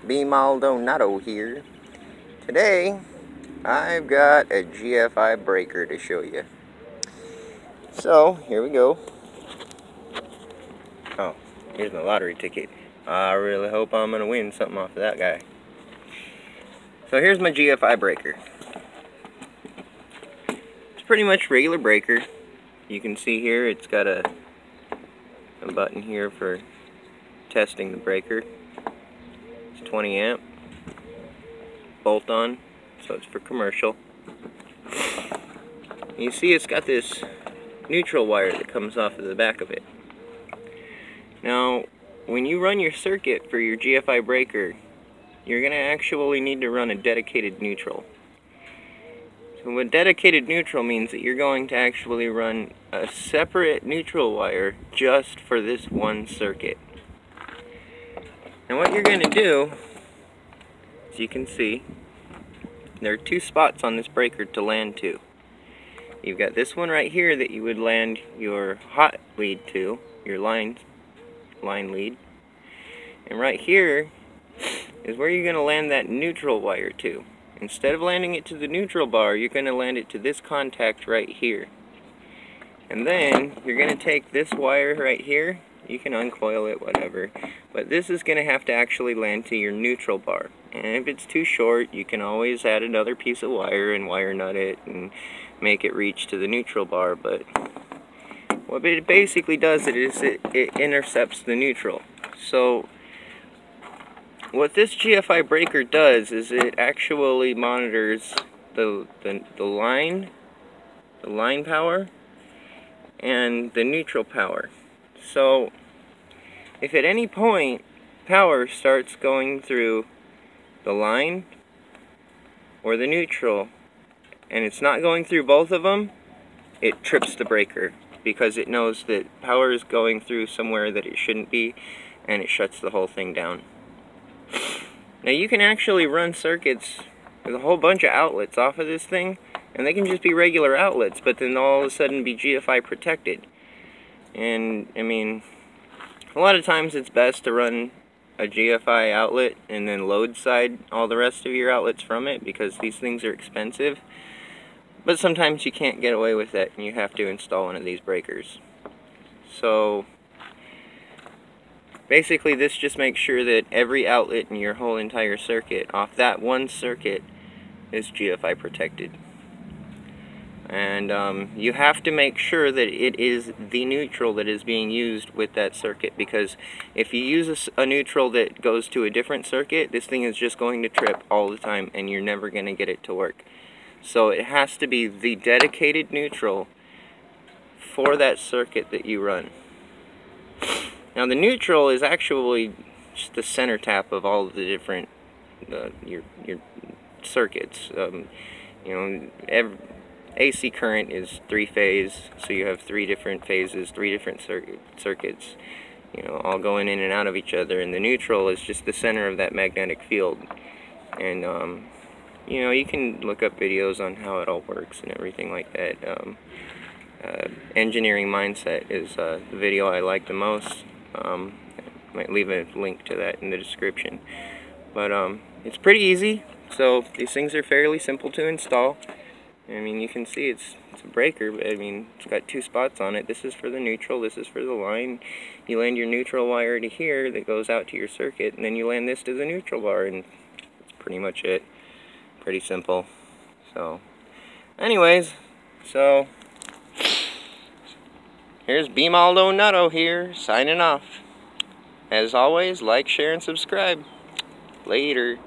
B. Maldonado here. Today, I've got a GFI breaker to show you. So, here we go. Oh, here's my lottery ticket. I really hope I'm going to win something off of that guy. So here's my GFI breaker. It's pretty much regular breaker. You can see here it's got a button here for testing the breaker. It's 20 amp. Bolt on, so it's for commercial. You see it's got this neutral wire that comes off of the back of it. Now, when you run your circuit for your GFI breaker, you're going to actually need to run a dedicated neutral. So what dedicated neutral means that you're going to actually run a separate neutral wire just for this one circuit. And what you're going to do, as you can see, there are two spots on this breaker to land to. You've got this one right here that you would land your hot lead to, your line lead. And right here is where you're going to land that neutral wire to. Instead of landing it to the neutral bar, you're going to land it to this contact right here. And then you're going to take this wire right here, you can uncoil it, whatever, but this is going to have to actually land to your neutral bar. And if it's too short, you can always add another piece of wire and wire nut it and make it reach to the neutral bar. But what it basically does is it intercepts the neutral. So what this GFI breaker does is it actually monitors the line power and the neutral power. So if at any point power starts going through the line or the neutral and it's not going through both of them, it trips the breaker because it knows that power is going through somewhere that it shouldn't be, and it shuts the whole thing down. Now you can actually run circuits with a whole bunch of outlets off of this thing, and they can just be regular outlets, but then all of a sudden be GFI protected. And I mean, a lot of times it's best to run a GFI outlet and then load side all the rest of your outlets from it, because these things are expensive. But sometimes you can't get away with that and you have to install one of these breakers. So basically this just makes sure that every outlet in your whole entire circuit, off that one circuit, is GFI protected. And you have to make sure that it is the neutral that is being used with that circuit, because if you use a neutral that goes to a different circuit, this thing is just going to trip all the time and you're never going to get it to work. So it has to be the dedicated neutral for that circuit that you run. Now the neutral is actually just the center tap of all of the different your circuits. AC current is 3-phase, so you have 3 different phases, 3 different circuits, all going in and out of each other, and the neutral is just the center of that magnetic field. And you can look up videos on how it all works and everything like that. Engineering Mindset is the video I like the most. I might leave a link to that in the description. But it's pretty easy, so these things are fairly simple to install. I mean, you can see it's a breaker, but I mean, it's got 2 spots on it. This is for the neutral, this is for the line. You land your neutral wire to here that goes out to your circuit, and then you land this to the neutral bar, and that's pretty much it. Pretty simple. So, anyways, so here's B. Maldonado here, signing off. As always, like, share, and subscribe. Later.